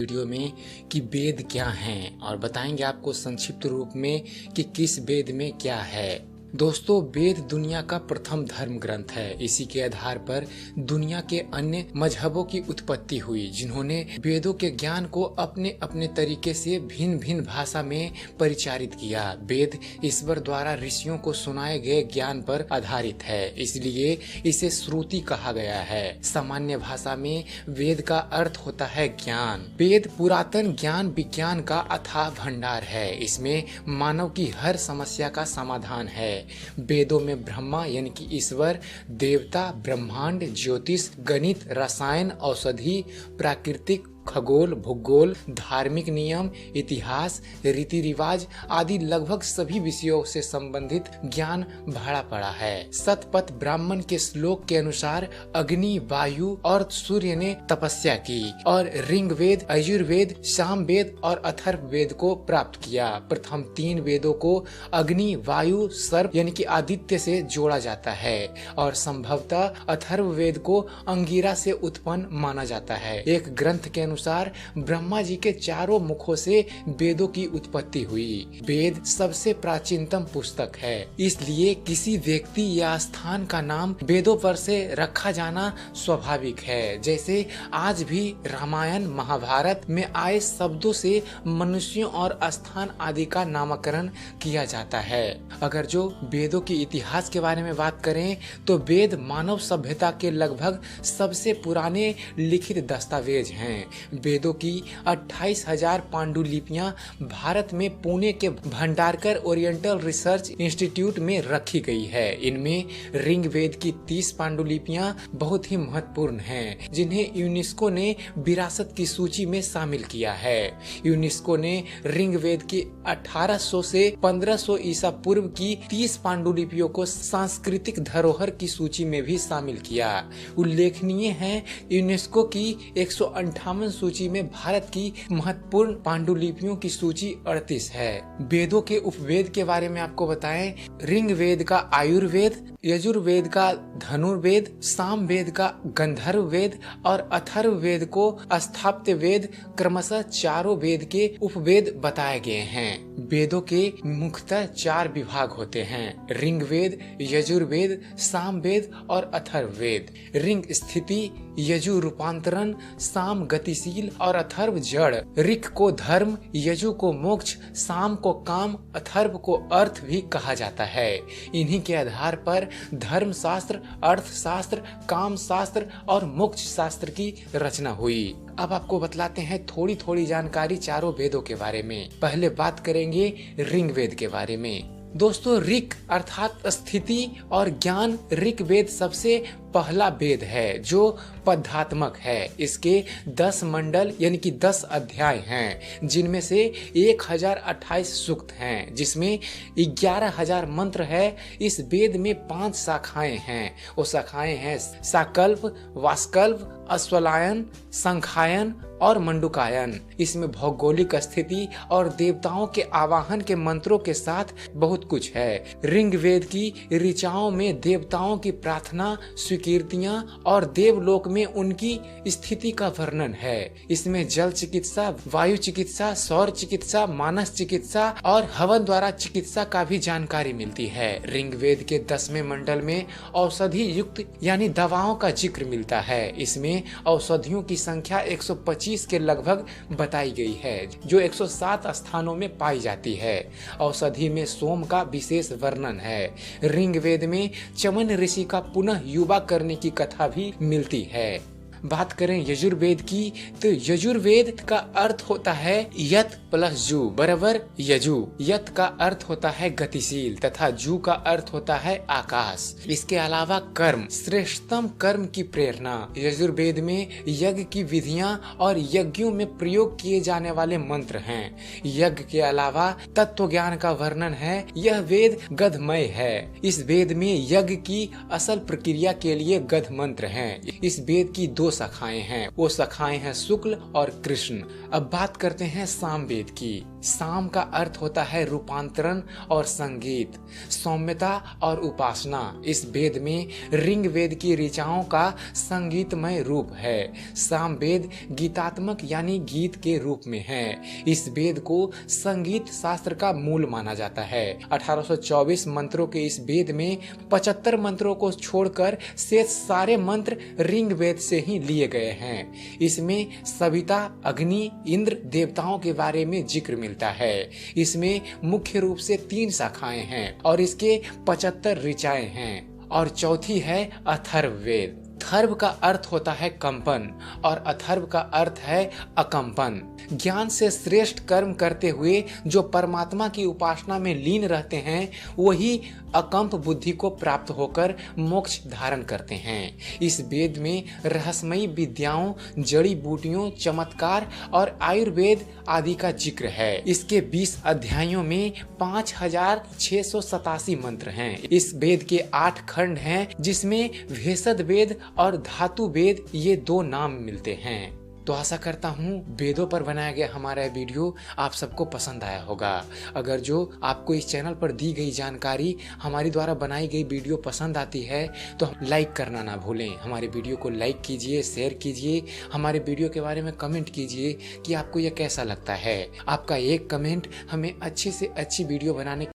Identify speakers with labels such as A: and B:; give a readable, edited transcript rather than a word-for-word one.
A: Video में कि वेद क्या हैं और बताएंगे आपको संक्षिप्त रूप में कि किस वेद में क्या है। दोस्तों, वेद दुनिया का प्रथम धर्म ग्रंथ है। इसी के आधार पर दुनिया के अन्य मजहबों की उत्पत्ति हुई, जिन्होंने वेदों के ज्ञान को अपने अपने तरीके से भिन्न भिन्न भाषा में परिचारित किया। वेद ईश्वर द्वारा ऋषियों को सुनाए गए ज्ञान पर आधारित है, इसलिए इसे श्रुति कहा गया है। सामान्य भाषा में वेद का अर्थ होता है ज्ञान। वेद पुरातन ज्ञान विज्ञान का अथाह भंडार है। इसमें मानव की हर समस्या का समाधान है। वेदों में ब्रह्मा यानी कि ईश्वर, देवता, ब्रह्मांड, ज्योतिष, गणित, रसायन, औषधि, प्राकृतिक, खगोल, भूगोल, धार्मिक नियम, इतिहास, रीति रिवाज आदि लगभग सभी विषयों से संबंधित ज्ञान भरा पड़ा है। शतपथ ब्राह्मण के श्लोक के अनुसार अग्नि, वायु और सूर्य ने तपस्या की और ऋग्वेद, यजुर्वेद, सामवेद और अथर्ववेद को प्राप्त किया। प्रथम 3 वेदों को अग्नि, वायु, सर्प यानी कि आदित्य से जोड़ा जाता है और संभवतः अथर्ववेद को अंगिरा से उत्पन्न माना जाता है। एक ग्रंथ के अनुसार ब्रह्मा जी के 4 मुखों से वेदों की उत्पत्ति हुई। वेद सबसे प्राचीनतम पुस्तक है, इसलिए किसी व्यक्ति या स्थान का नाम वेदों पर से रखा जाना स्वाभाविक है। जैसे आज भी रामायण, महाभारत में आए शब्दों से मनुष्यों और स्थान आदि का नामकरण किया जाता है। अगर जो वेदों के इतिहास के बारे में बात करें तो वेद मानव सभ्यता के लगभग सबसे पुराने लिखित दस्तावेज हैं। वेदों की 28,000 पांडुलिपियां भारत में पुणे के भंडारकर ओरिएंटल रिसर्च इंस्टीट्यूट में रखी गई है। इनमें ऋग्वेद की 30 पांडुलिपियां बहुत ही महत्वपूर्ण हैं, जिन्हें यूनेस्को ने विरासत की सूची में शामिल किया है। यूनेस्को ने ऋग्वेद की 1800 से 1500 ईसा पूर्व की 30 पांडुलिपियों को सांस्कृतिक धरोहर की सूची में भी शामिल किया। उल्लेखनीय है, यूनेस्को की 158 सूची में भारत की महत्वपूर्ण पांडुलिपियों की सूची 38 है। वेदों के उपवेद के बारे में आपको बताएं, ऋग्वेद का आयुर्वेद, यजुर्वेद का धनुर्वेद, सामवेद का गंधर्व वेद और अथर्ववेद को स्थापत्य वेद क्रमशः चारों वेद के उपवेद बताए गए हैं। वेदों के मुख्यतः 4 विभाग होते हैं: ऋग्वेद, यजुर्वेद, सामवेद और अथर्ववेद। ऋग स्थिति, यजु रूपांतरण, साम गतिशील और अथर्व जड़। ऋग को धर्म, यजु को मोक्ष, साम को काम, अथर्व को अर्थ भी कहा जाता है। इन्हीं के आधार पर धर्म शास्त्र, अर्थशास्त्र, काम शास्त्र और मोक्ष शास्त्र की रचना हुई। अब आपको बतलाते हैं थोड़ी थोड़ी जानकारी चारों वेदों के बारे में। पहले बात करेंगे ऋग्वेद के बारे में। दोस्तों, ऋग अर्थात स्थिति और ज्ञान ऋग्वेद सबसे पहला वेद है जो पदात्मक है। इसके 10 मंडल यानी कि 10 अध्याय हैं, जिनमें से 1028 सूक्त हैं, जिसमें 11,000 मंत्र है। इस वेद में 5 शाखाएं हैं। वो शाखाएं हैं साकल्प, वास्कल्प, अश्वलायन, संखायन और मंडुकायन। इसमें भौगोलिक स्थिति और देवताओं के आवाहन के मंत्रों के साथ बहुत कुछ है। ऋग्वेद की ऋचाओं में देवताओं की प्रार्थना, कीर्तियां और देवलोक में उनकी स्थिति का वर्णन है। इसमें जल चिकित्सा, वायु चिकित्सा, सौर चिकित्सा, मानस चिकित्सा और हवन द्वारा चिकित्सा का भी जानकारी मिलती है। ऋग्वेद के 10वें मंडल में औषधि युक्त यानी दवाओं का जिक्र मिलता है। इसमें औषधियों की संख्या 125 के लगभग बताई गई है, जो 107 स्थानों में पाई जाती है। औषधि में सोम का विशेष वर्णन है। ऋग्वेद में चमन ऋषि का पुनः युवा करने की कथा भी मिलती है। बात करें यजुर्वेद की, तो यजुर्वेद का अर्थ होता है यत प्लस जू बराबर यजु। यत का अर्थ होता है गतिशील तथा जू का अर्थ होता है आकाश। इसके अलावा कर्म, श्रेष्ठतम कर्म की प्रेरणा। यजुर्वेद में यज्ञ की विधियां और यज्ञों में प्रयोग किए जाने वाले मंत्र हैं। यज्ञ के अलावा तत्व ज्ञान का वर्णन है। यह वेद गधमय है। इस वेद में यज्ञ की असल प्रक्रिया के लिए गध मंत्र हैं। इस वेद की 2 दो शाखाएं हैं, वो शाखाएं हैं शुक्ल और कृष्ण। अब बात करते हैं सामवेद की। साम का अर्थ होता है रूपांतरण और संगीत, सौम्यता और उपासना। इस वेद में ऋग वेद की ऋचाओं का संगीतमय रूप है। सामवेद गीतात्मक यानी गीत के रूप में है। इस वेद को संगीत शास्त्र का मूल माना जाता है। 1824 मंत्रों के इस वेद में 75 मंत्रों को छोड़कर शेष सारे मंत्र ऋग वेद से ही लिए गए हैं। इसमें सविता, अग्नि, इंद्र देवताओं के बारे में जिक्र मिलता है। इसमें मुख्य रूप से 3 शाखाएं हैं और इसके 75 ऋचाएं हैं और चौथी है अथर्ववेद। थर्व का अर्थ होता है कंपन और अथर्व का अर्थ है अकंपन। ज्ञान से श्रेष्ठ कर्म करते हुए जो परमात्मा की उपासना में लीन रहते हैं वही अकंप बुद्धि को प्राप्त होकर मोक्ष धारण करते हैं। इस वेद में रहस्यमयी विद्याओं, जड़ी बूटियों, चमत्कार और आयुर्वेद आदि का जिक्र है। इसके 20 अध्यायों में 5687 मंत्र हैं। इस वेद के 8 खंड हैं जिसमें भेषज वेद और धातु वेद ये 2 नाम मिलते हैं। तो आशा करता हूँ वेदों पर बनाया गया हमारा वीडियो आप सबको पसंद आया होगा। अगर जो आपको इस चैनल पर दी गई जानकारी, हमारी द्वारा बनाई गई वीडियो पसंद आती है तो लाइक करना ना भूलें। हमारे वीडियो को लाइक कीजिए, शेयर कीजिए, हमारे वीडियो के बारे में कमेंट कीजिए कि आपको यह कैसा लगता है। आपका एक कमेंट हमें अच्छी से अच्छी वीडियो बनाने